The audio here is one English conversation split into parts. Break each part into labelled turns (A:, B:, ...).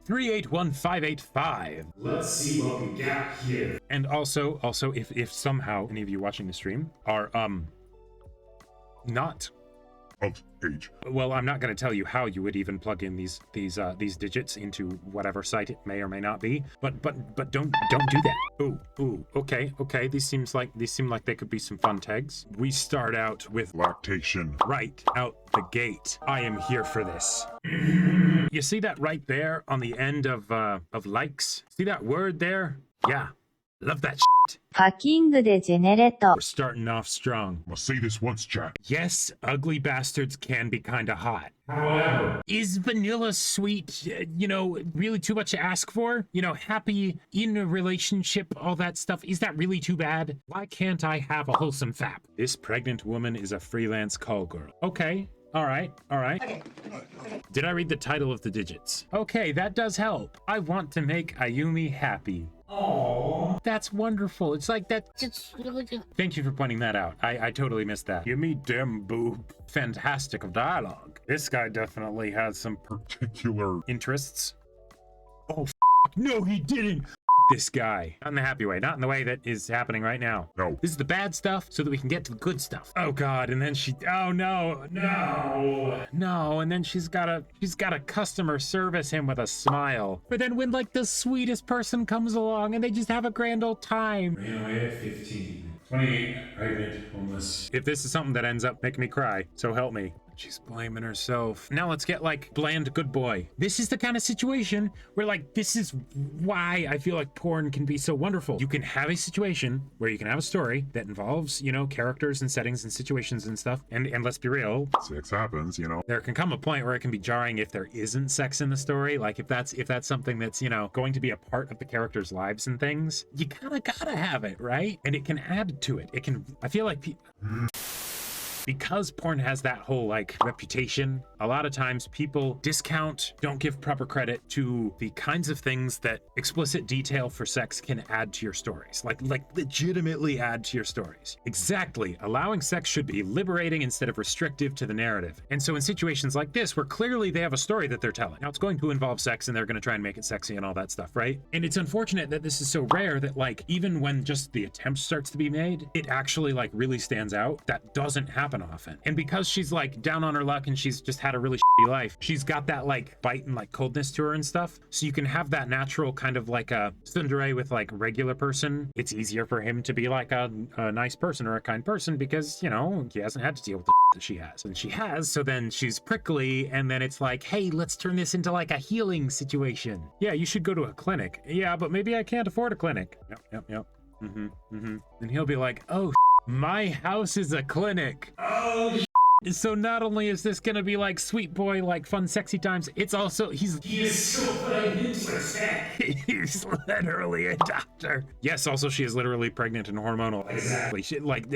A: ℌ~585.
B: Let's see what we got here.
A: And also, if somehow any of you watching the stream are not
C: of age.
A: Well, I'm not going to tell you how you would even plug in these digits into whatever site it may or may not be. But don't do that. Ooh, okay. These seem like they could be some fun tags. We start out with
C: lactation.
A: Right out the gate. I am here for this. You see that right there on the end of likes? See that word there? Yeah. Love that shit.
D: ℌ~ʌ𝔫𝔱ằ𝔦
A: We're starting off strong.
C: I'll say this once, chat.
A: Yes, ugly bastards can be kinda hot.
B: However,
A: is vanilla sweet, really too much to ask for? Happy, in a relationship, all that stuff. Is that really too bad? Why can't I have a wholesome fap? This pregnant woman is a freelance call girl. Okay. All right.
E: Okay.
A: Did I read the title of the digits? Okay, that does help. I want to make Ayumi happy.
B: aww.
A: That's wonderful. It's like that. Thank you for pointing that out. I totally missed that. Give me dem boob. Fantastic of dialogue. This guy definitely has some
C: Particular.
A: interests. Oh, no, he didn't. This guy. Not in the happy way. Not in the way that is happening right now.
C: No.
A: This is the bad stuff so that we can get to the good stuff. Oh God, and then oh no. And then she's gotta customer service him with a smile. But then when like the sweetest person comes along and they just have a grand old time.
B: Ran away at 15. 28, pregnant, homeless.
A: If this is something that ends up making me cry, so help me. She's blaming herself. Now let's get like bland good boy. This is the kind of situation where like, this is why I feel like porn can be so wonderful. You can have a situation where you can have a story that involves, characters and settings and situations and stuff. And let's be real.
C: Sex happens,
A: There can come a point where it can be jarring if there isn't sex in the story. Like if that's something that's, going to be a part of the characters' lives and things, you kind of gotta have it, right? And it can add to it. I feel like because porn has that whole like reputation, a lot of times people discount, don't give proper credit to the kinds of things that explicit detail for sex can add to your stories. Like legitimately add to your stories. Exactly. Allowing sex should be liberating instead of restrictive to the narrative. And so in situations like this, where clearly they have a story that they're telling, now it's going to involve sex and they're going to try and make it sexy and all that stuff, right? And it's unfortunate that this is so rare that like, even when just the attempt starts to be made, it actually like really stands out. That doesn't happen often. And because she's like down on her luck and she's just had a really shitty life, she's got that like bite and like coldness to her and stuff. So you can have that natural kind of like a tsundere with like regular person. It's easier for him to be like a nice person or a kind person because, he hasn't had to deal with the that she has. And she has, so then she's prickly and then it's like, hey, let's turn this into like a healing situation. Yeah, you should go to a clinic. Yeah, but maybe I can't afford a clinic. Yep. And he'll be like, oh, my house is a clinic.
B: Oh,
A: so not only is this gonna be like sweet boy, like fun, sexy times, it's also
B: he is so putting into a sack.
A: he's literally a doctor. Yes, also she is literally pregnant and hormonal.
B: Exactly.
A: She, like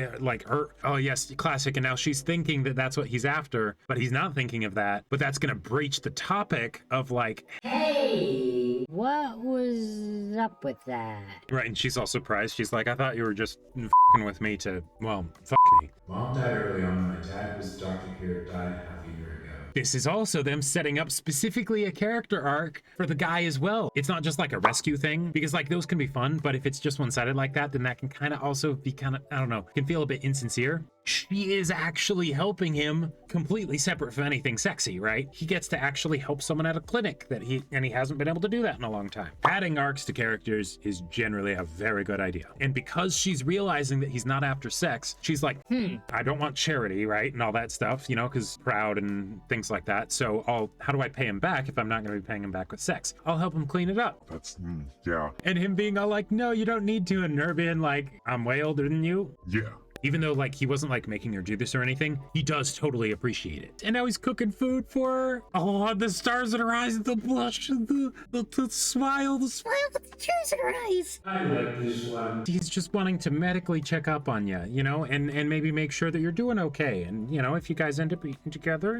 A: her. Oh yes, classic. And now she's thinking that that's what he's after, but he's not thinking of that. But that's gonna breach the topic of like,
E: Hey, what was up with that?
A: right? And she's all surprised. She's like, I thought you were just f***ing with me to, well, fuck me.
B: Mom died early on. My dad was the doctor here, died half a year ago.
A: This is also them setting up specifically a character arc for the guy as well. It's not just like a rescue thing, because like those can be fun, but if it's just one-sided like that, then that can kind of also be kind of, I don't know, can feel a bit insincere. She is actually helping him completely separate from anything sexy, right? He gets to actually help someone at a clinic and he hasn't been able to do that in a long time. Adding arcs to characters is generally a very good idea. And because she's realizing that he's not after sex, she's like, I don't want charity, right? And all that stuff, because proud and things like that. So how do I pay him back if I'm not going to be paying him back with sex? I'll help him clean it up.
C: That's, yeah.
A: And him being all like, no, you don't need to. And her being like, I'm way older than you.
C: Yeah.
A: Even though like he wasn't like making her do this or anything, he does totally appreciate it. And now he's cooking food for her. Oh, the stars in her eyes, the blush, the smile with the tears in her eyes.
B: I like this one.
A: He's just wanting to medically check up on you, and maybe make sure that you're doing okay. And if you guys end up eating together,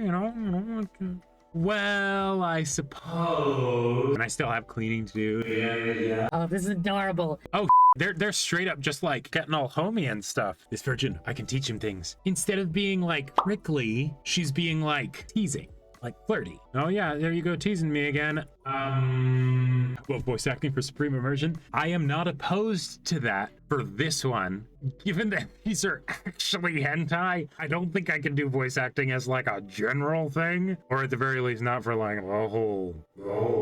A: well, I suppose. And I still have cleaning to do.
B: Yeah.
E: Oh, this is adorable.
A: Oh, they're straight up just like getting all homey and stuff. This virgin, I can teach him things. Instead of being like prickly, she's being like teasing, like flirty. Oh yeah, there you go teasing me again. Well, voice acting for supreme immersion. I am not opposed to that for this one. Given that these are actually hentai, I don't think I can do voice acting as like a general thing, or at the very least not for like the whole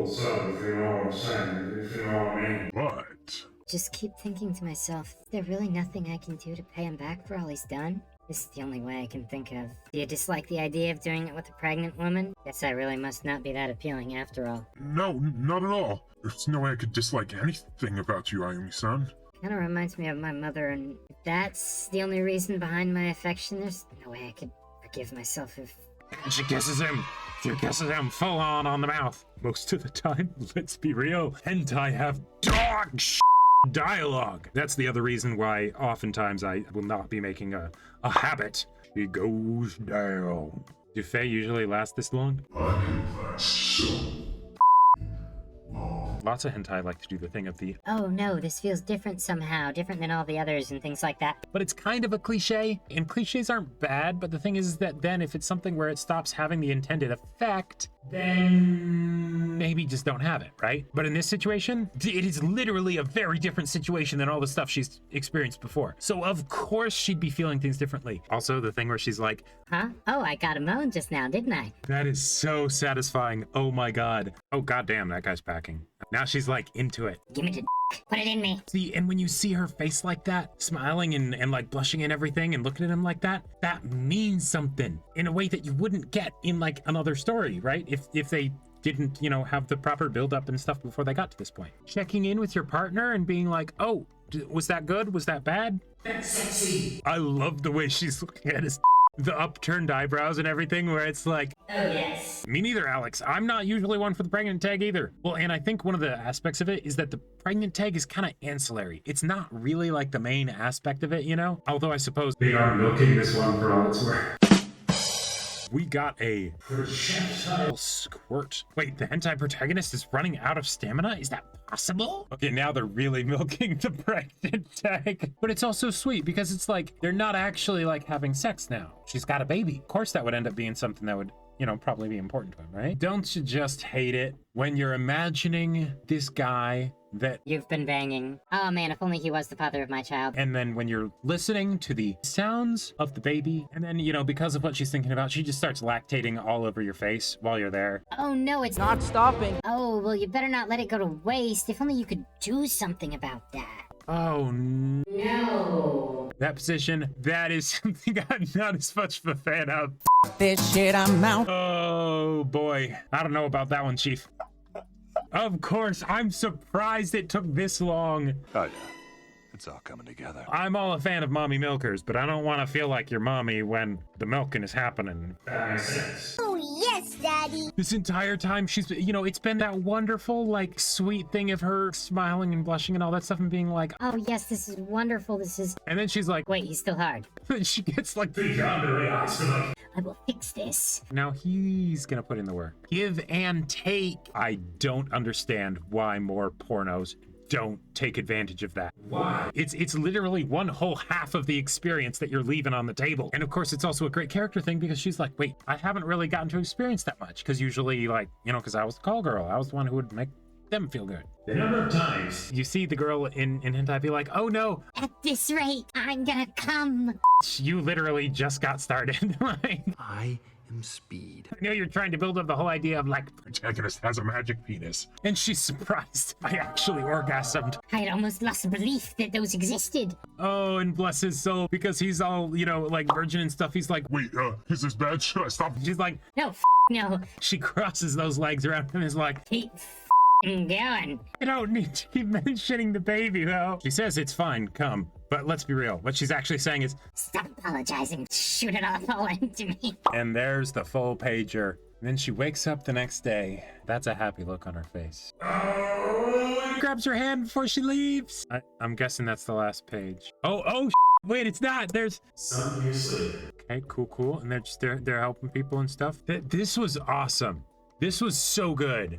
A: sub, if you know what I'm saying, if you know what I mean.
C: But
E: Just keep thinking to myself, is there really nothing I can do to pay him back for all he's done? This is the only way I can think of. Do you dislike the idea of doing it with a pregnant woman? Guess I really must not be that appealing after all.
C: no, not at all. There's no way I could dislike anything about you, Ayumi-san.
E: Kinda reminds me of my mother, and if that's the only reason behind my affection, there's no way I could forgive myself if...
A: And she kisses him. She kisses him full on the mouth. Most of the time, let's be real, hentai have dog dialogue. That's the other reason why oftentimes I will not be making a habit. He goes down. Do Fae usually last this long? Lots of hentai like to do the thing of the,
E: Oh no, this feels different somehow, different than all the others and things like that.
A: but it's kind of a cliche, and cliches aren't bad, but the thing is that then if it's something where it stops having the intended effect, then maybe just don't have it, right? But in this situation, it is literally a very different situation than all the stuff she's experienced before. So of course she'd be feeling things differently. Also, the thing where she's like,
E: Huh? Oh, I got a moan just now, didn't I?
A: that is so satisfying. Oh my god. Oh goddamn, that guy's packing. Now she's like into it.
E: Give me the put it in me.
A: See, and when you see her face like that, smiling and like blushing and everything and looking at him like that, that means something in a way that you wouldn't get in like another story, right? If they didn't, you know, have the proper build up and stuff before they got to this point. Checking in with your partner and being like, oh, was that good? Was that bad? That's sexy. I love the way she's looking at his the upturned eyebrows and everything, where it's like,
E: Oh yes.
A: me neither, Alex. I'm not usually one for the pregnant tag either. Well, and I think one of the aspects of it is that the pregnant tag is kind of ancillary. It's not really like the main aspect of it, you know? Although I suppose
B: They are milking this one for all it's worth.
A: we got a projectile squirt. Wait, the hentai protagonist is running out of stamina? Is that possible? Okay, now they're really milking the pregnant tag. But it's also sweet because it's like, they're not actually like having sex now. She's got a baby. Of course that would end up being something that would, you know, probably be important to him, right? Don't you just hate it when you're imagining this guy that,
E: You've been banging. Oh man, if only he was the father of my child.
A: and then when you're listening to the sounds of the baby, and then, you know, because of what she's thinking about, she just starts lactating all over your face while you're there.
E: Oh no, it's not stopping. Oh, well you better not let it go to waste. If only you could do something about that.
A: Oh,
E: No.
A: that position, that is something I'm not as much of a fan of.
F: This shit, I'm out.
A: Oh boy, I don't know about that one, Chief. Of course, I'm surprised it took this long.
G: Oh yeah, it's all coming together.
A: I'm all a fan of mommy milkers, but I don't want to feel like your mommy when the milking is happening.
B: That makes sense.
D: Oh yes, Daddy.
A: This entire time she's, you know, it's been that wonderful, like, sweet thing of her smiling and blushing and all that stuff and being like,
E: Oh yes, this is wonderful. This is...
A: and then she's like,
E: Wait, he's still hard.
A: she gets like,
E: I will fix this.
A: now he's gonna put in the work. Give and take. I don't understand why more pornos don't take advantage of that.
B: Why?
A: It's literally one whole half of the experience that you're leaving on the table. And of course, it's also a great character thing because she's like, wait, I haven't really gotten to experience that much. Because usually, like, you know, because I was the call girl. I was the one who would make them feel good.
B: The number of times
A: You see the girl in hentai be like, oh no,
E: At this rate, I'm gonna come.
A: you literally just got started. Like,
G: I am speed.
A: I know you're trying to build up the whole idea of like,
C: Protagonist has a magic penis.
A: and she's surprised I actually orgasmed.
E: I had almost lost belief that those existed.
A: Oh, and bless his soul, because he's all, you know, like virgin and stuff. He's like,
C: Wait, is this bad? Should I stop?
A: she's like,
E: No, no.
A: she crosses those legs around him and is like,
E: Keep going.
A: I don't need to keep mentioning the baby though. She says it's fine, come. But let's be real. What she's actually saying is,
E: Stop apologizing. Shoot it all into me.
A: and there's the full pager. And then she wakes up the next day. That's a happy look on her face. Grabs her hand before she leaves. I'm guessing that's the last page. Oh, wait, it's not. There's,
B: some years later.
A: okay, cool. And they're just, they're helping people and stuff. This was awesome. This was so good.